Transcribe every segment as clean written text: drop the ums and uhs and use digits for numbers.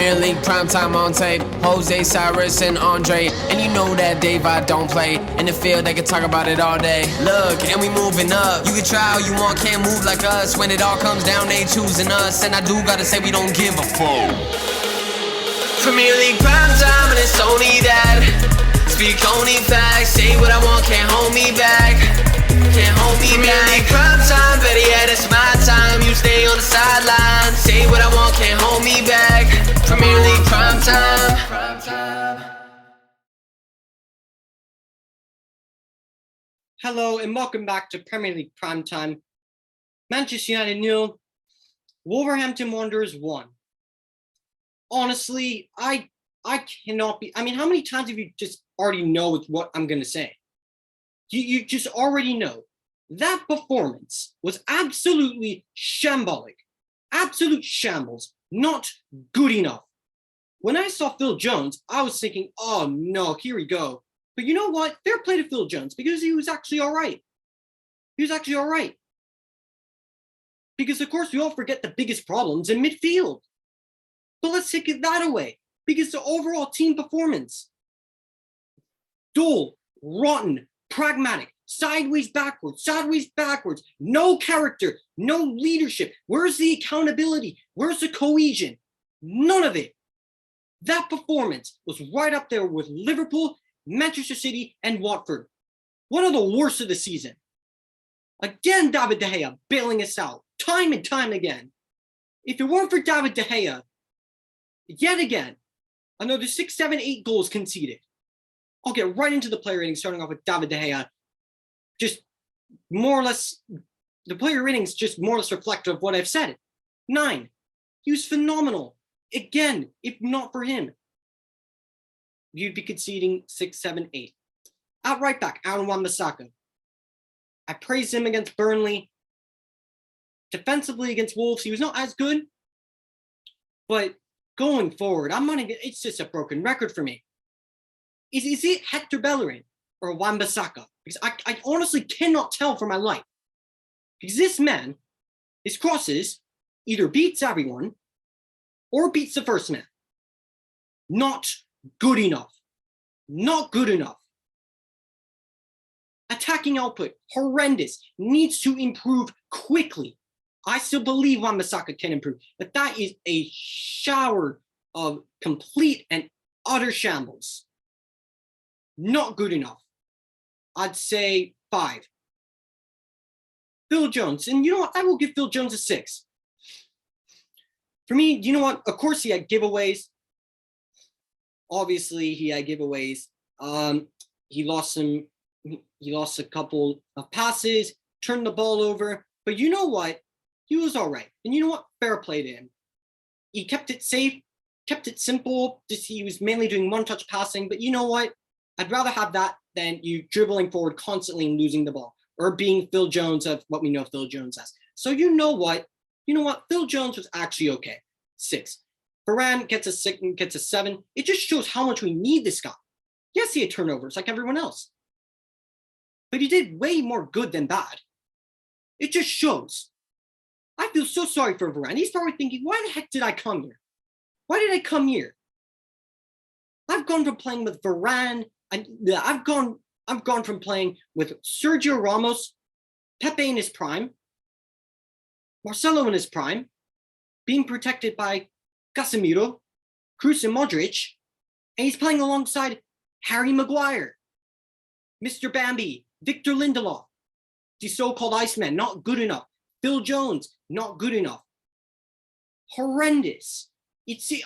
Premier League primetime on tape. Jose, Cyrus, and Andre. And you know that Daveye don't play. In the field, they can talk about it all day. Look, and we moving up. You can try all you want, can't move like us. When it all comes down, they choosing us. And I do gotta say, we don't give a fuck. Premier League primetime, and it's only that. Speak only facts. Say what I want, can't hold me back. Can't hold me back. Premier League primetime, better yet, it's my time. You stay on the sideline. Say what I want, can't hold me back. Premier League primetime. Hello and welcome back to Premier League Primetime. Manchester United 0, Wolverhampton Wanderers 1. Honestly, I cannot be. I mean, how many times have you just already know what I'm going to say? You just already know. That performance was absolutely shambolic. Absolute shambles. Not good enough. When I saw Phil Jones, I was thinking, oh no, here we go. But you know what? Fair play to Phil Jones because he was actually all right. He was actually all right. Because, of course, we all forget the biggest problems in midfield. But let's take that away. Because the overall team performance, dull, rotten, pragmatic, sideways, backwards, no character, no leadership. Where's the accountability? Where's the cohesion? None of it. That performance was right up there with Liverpool, Manchester City, and Watford. One of the worst of the season. Again, David De Gea bailing us out, time and time again. If it weren't for David De Gea, yet again, another 6, 7, 8 goals conceded. I'll get right into the player ratings, starting off with David De Gea. Just more or less, the player ratings just more or less reflective of what I've said. 9. He was phenomenal. Again, if not for him, you'd be conceding 6, 7, 8. At right back, Aaron Wan-Bissaka. I praised him against Burnley. Defensively against Wolves, he was not as good. But going forward, it's just a broken record for me. Is it Hector Bellerin or Wan-Bissaka? Because I honestly cannot tell for my life. Because this man, his crosses, either beats everyone or beats the first man. Not good enough. Not good enough. Attacking output, horrendous. Needs to improve quickly. I still believe Wan-Bissaka can improve, but that is a shower of complete and utter shambles. Not good enough. I'd say 5. Phil Jones, and you know what? I will give Phil Jones a 6. For me, you know what? Of course, he had giveaways. Obviously, he had giveaways. He lost a couple of passes, turned the ball over. But you know what? He was all right. And you know what? Fair play to him. He kept it safe, kept it simple. He was mainly doing one-touch passing. But you know what? I'd rather have that than you dribbling forward constantly and losing the ball, or being Phil Jones of what we know Phil Jones as. So you know what? Phil Jones was actually okay. 6. Varane gets a 6, gets a 7. It just shows how much we need this guy. Yes, he had turnovers like everyone else. But he did way more good than bad. It just shows. I feel so sorry for Varane. He's probably thinking, why the heck did I come here? Why did I come here? I've gone from playing with Varane, and I've gone from playing with Sergio Ramos, Pepe in his prime, Marcelo in his prime, being protected by Casemiro, Kroos and Modric, and he's playing alongside Harry Maguire, Mr. Bambi, Victor Lindelof, the so-called Iceman, not good enough. Phil Jones, not good enough. Horrendous.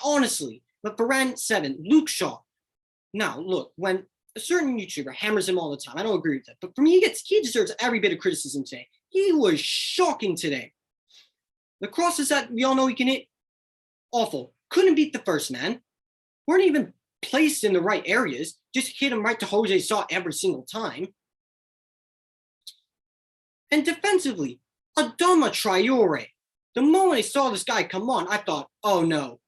Honestly, but Varane 7, Luke Shaw. Now, look, when a certain YouTuber hammers him all the time, I don't agree with that. But for me, he deserves every bit of criticism today. He was shocking today. The crosses that we all know he can hit, awful. Couldn't beat the first man. Weren't even placed in the right areas. Just hit him right to Jose Shaw every single time. And defensively, Adama Traore. The moment I saw this guy come on, I thought, oh no.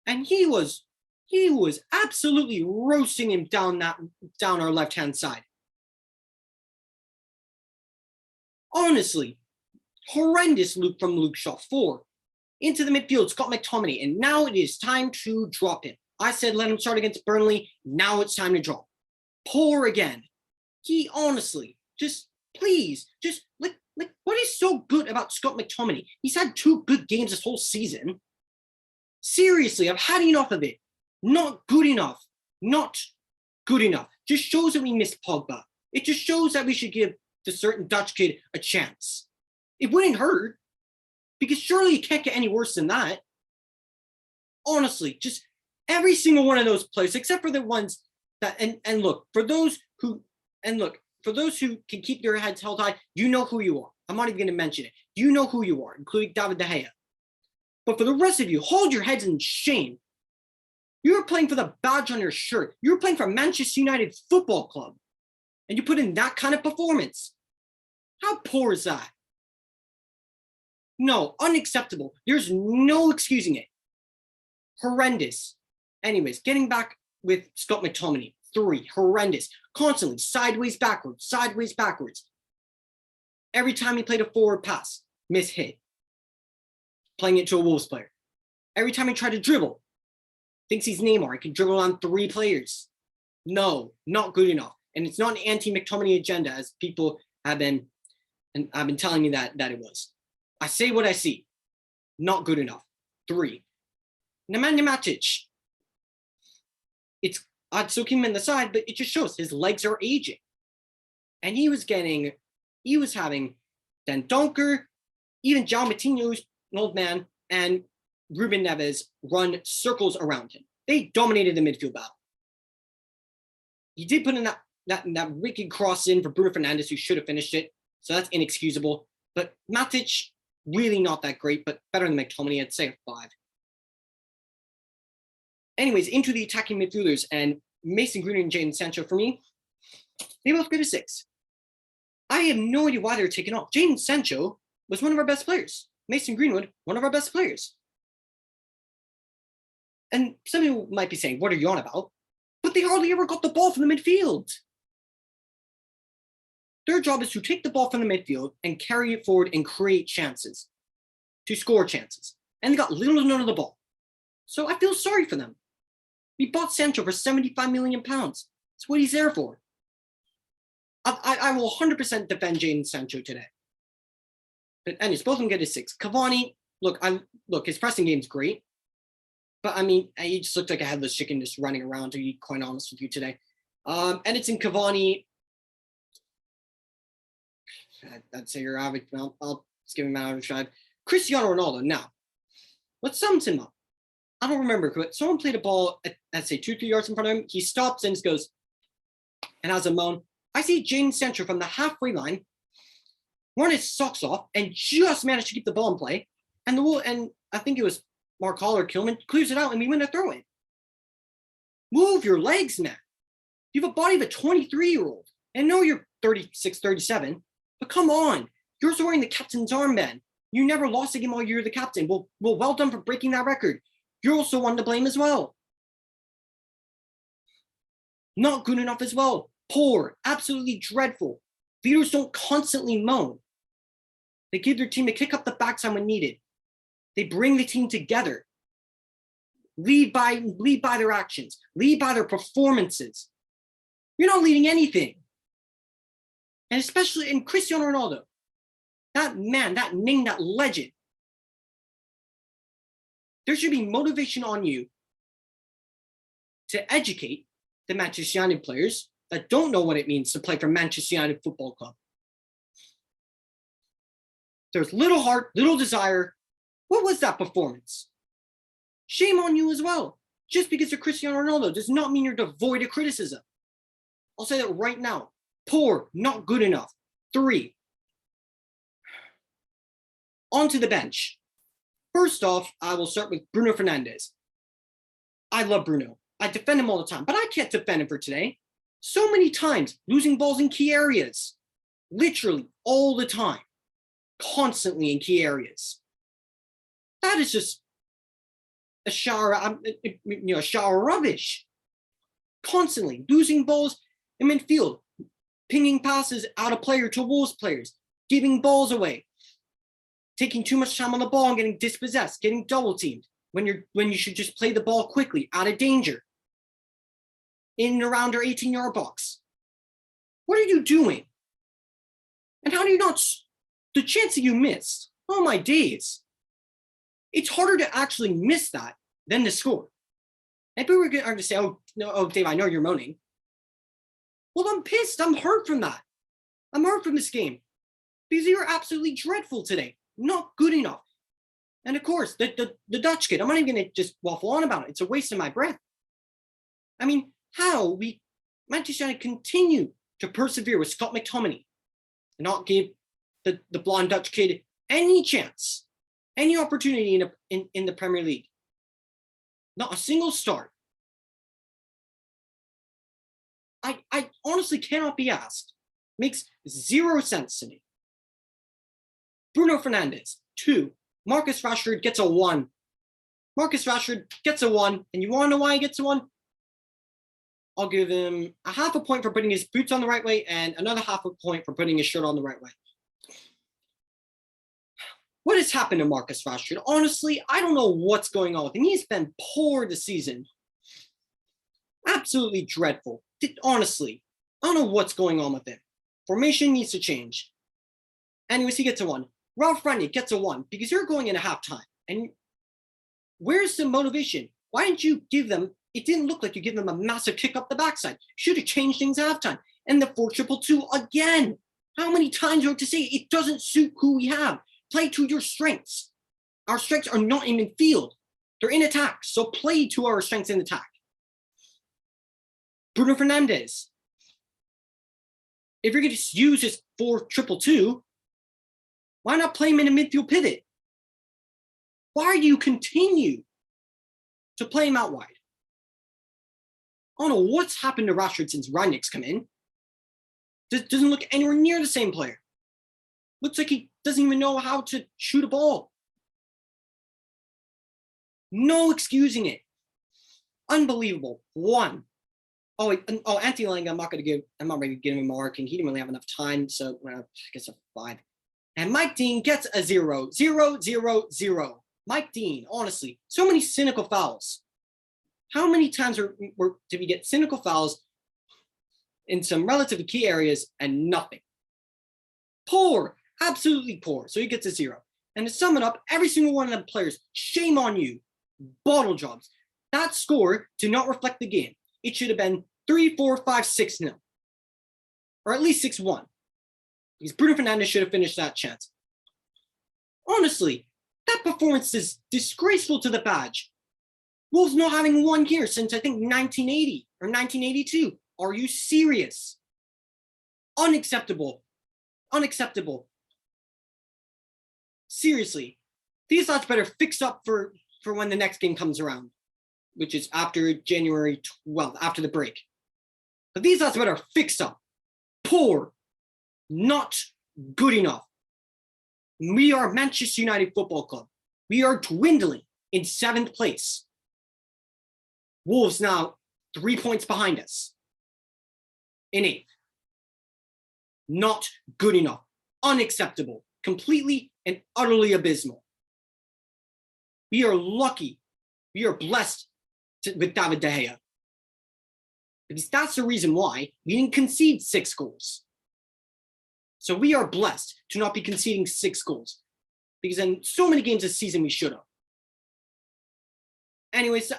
And he was absolutely roasting him down our left-hand side. Honestly, horrendous from Luke Shaw. 4. Into the midfield, Scott McTominay. And now it is time to drop him. I said let him start against Burnley. Now it's time to drop. Poor again. He honestly, just please, just like what is so good about Scott McTominay? He's had 2 good games this whole season. Seriously, I've had enough of it. Not good enough. Not good enough. Just shows that we missed Pogba. It just shows that we should give the certain Dutch kid a chance. It wouldn't hurt, because surely it can't get any worse than that. Honestly, just every single one of those players, except for the ones that, and look, for those who can keep their heads held high, you know who you are. I'm not even going to mention it. You know who you are, including Daveye. But for the rest of you, hold your heads in shame. You're playing for the badge on your shirt. You're playing for Manchester United Football Club. And you put in that kind of performance. How poor is that? No, unacceptable. There's no excusing it. Horrendous. Anyways, getting back with Scott McTominay. 3, horrendous. Constantly, sideways, backwards. Every time he played a forward pass, mishit. Playing it to a Wolves player. Every time he tried to dribble, thinks he's Neymar. He can dribble on 3 players. No, not good enough. And it's not an anti-McTominay agenda, as people have been, and I've been telling you that it was. I say what I see. Not good enough. 3. Nemanja Matic. I'd still keep him in the side, but it just shows his legs are aging. And he was having Dan Donker, even John Matinho, who's an old man, and Ruben Neves run circles around him. They dominated the midfield battle. He did put in that wicked cross in for Bruno Fernandes, who should have finished it. So that's inexcusable. But Matic, really not that great, but better than McTominay. I'd say a 5. Anyways, into the attacking midfielders, and Mason Greenwood and Jadon Sancho, for me, they both get a 6. I have no idea why they were taken off. Jadon Sancho was one of our best players. Mason Greenwood, one of our best players. And some people might be saying, what are you on about? But they hardly ever got the ball from the midfield. Their job is to take the ball from the midfield and carry it forward and create chances, to score chances. And they got little to none of the ball. So I feel sorry for them. We bought Sancho for £75 million. That's what he's there for. I will 100% defend Jadon Sancho today. But anyways, both of them get a 6. Cavani, look, his pressing game's great. But I mean, he just looked like a headless chicken just running around, to be quite honest with you today. Edinson Cavani, I'd say you're average. I'll just give him an average 5. Cristiano Ronaldo, now, what sums him up? I don't remember, but someone played a ball at let's say 2-3 yards in front of him. He stops and just goes and has a moan. I see Jadon Sancho from the halfway line run his socks off and just managed to keep the ball in play. And I think it was Mark Hall or Kilman clears it out and we win a throw in. Move your legs, man. You have a body of a 23-year-old. And no, you're 36, 37, but come on. You're also wearing the captain's armband. You never lost a game while you're the captain. Well done for breaking that record. You're also one to blame as well. Not good enough as well. Poor, absolutely dreadful. Leaders don't constantly moan. They give their team a kick up the backside when needed. They bring the team together. Lead by their actions. Lead by their performances. You're not leading anything. And especially in Cristiano Ronaldo. That man, that name, that legend. There should be motivation on you to educate the Manchester United players that don't know what it means to play for Manchester United Football Club. There's little heart, little desire. What was that performance? Shame on you as well. Just because you're Cristiano Ronaldo does not mean you're devoid of criticism. I'll say that right now. Poor, not good enough. 3. Onto the bench. First off, I will start with Bruno Fernandes. I love Bruno. I defend him all the time, but I can't defend him for today. So many times, losing balls in key areas. Literally all the time. Constantly in key areas. That is just a shower of rubbish. Constantly losing balls in midfield. Pinging passes out of player to Wolves players. Giving balls away. taking too much time on the ball and getting dispossessed, getting double teamed when you should just play the ball quickly, out of danger, in and around our 18-yard box. What are you doing? And how do you not, the chance that you missed, oh my days. It's harder to actually miss that than to score. And people are going to say, oh, no, oh, Dave, I know you're moaning. Well, I'm pissed. I'm hurt from that. I'm hurt from this game because you were absolutely dreadful today. Not good enough. And of course, the Dutch kid, I'm not even going to just waffle on about it. It's a waste of my breath. I mean, how we Manchester United continue to persevere with Scott McTominay and not give the blonde Dutch kid any chance, any opportunity in the Premier League. Not a single start. I honestly cannot be asked. Makes zero sense to me. Bruno Fernandes, 2. Marcus Rashford gets a 1. Marcus Rashford gets a 1. And you want to know why he gets a 1? I'll give him a half a point for putting his boots on the right way and another half a point for putting his shirt on the right way. What has happened to Marcus Rashford? Honestly, I don't know what's going on with him. He's been poor this season. Absolutely dreadful. Honestly, I don't know what's going on with him. Formation needs to change. Anyways, he gets a 1. Ralph Rangnick gets a 1 because you're going into halftime. And where's the motivation? Why didn't you give them? It didn't look like you give them a massive kick up the backside. Should have changed things at halftime. And the 4-2-2 again. How many times do you have to say it doesn't suit who we have? Play to your strengths. Our strengths are not in midfield. They're in attack. So play to our strengths in attack. Bruno Fernandes. If you're going to use this 4-2-2, why not play him in a midfield pivot? Why do you continue to play him out wide? I don't know what's happened to Rashford since Rangnick's come in. Doesn't look anywhere near the same player. Looks like he doesn't even know how to shoot a ball. No excusing it. Unbelievable. 1. Anthony Lang, I'm not ready to give him a mark, and he didn't really have enough time, so I guess a 5. And Mike Dean gets a 0. 0, 0, 0. Mike Dean, honestly, so many cynical fouls. How many times did we get cynical fouls in some relatively key areas and nothing? Poor, absolutely poor. So he gets a 0. And to sum it up, every single one of the players, shame on you. Bottle jobs. That score did not reflect the game. It should have been 3-4-5-6 6-0. Or at least 6-1. Because Bruno Fernandes should have finished that chance. Honestly, that performance is disgraceful to the badge. Wolves not having won here since, I think, 1980 or 1982. Are you serious? Unacceptable. Unacceptable. Seriously. These lads better fix up for when the next game comes around, which is after January 12th, after the break. But these lads better fix up. Poor. Not good enough. We are Manchester United Football Club. We are dwindling in 7th place. Wolves now 3 points behind us in 8th. Not good enough. Unacceptable. Completely and utterly abysmal. We are lucky. We are blessed with David Daveye. Because that's the reason why we didn't concede 6 goals. So we are blessed to not be conceding 6 goals. Because in so many games this season we should have. Anyways,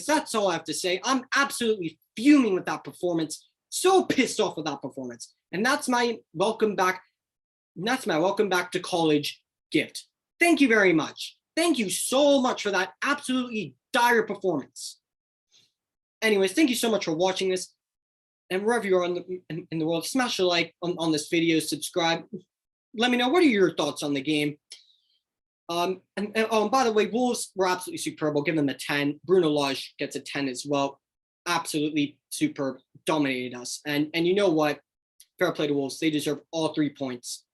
that's all I have to say. I'm absolutely fuming with that performance. So pissed off with that performance. And that's my welcome back. That's my welcome back to college gift. Thank you very much. Thank you so much for that absolutely dire performance. Anyways, thank you so much for watching this. And wherever you are in the world, smash a like on this video, subscribe. Let me know, what are your thoughts on the game? And by the way, Wolves were absolutely superb. I'll give them a 10. Bruno Lage gets a 10 as well. Absolutely superb. Dominated us. And you know what? Fair play to Wolves. They deserve all 3 points.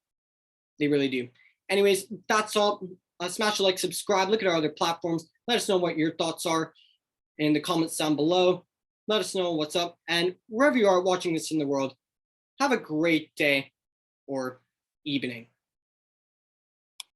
They really do. Anyways, that's all. Smash a like, subscribe. Look at our other platforms. Let us know what your thoughts are in the comments down below. Let us know what's up. And wherever you are watching this in the world, have a great day or evening.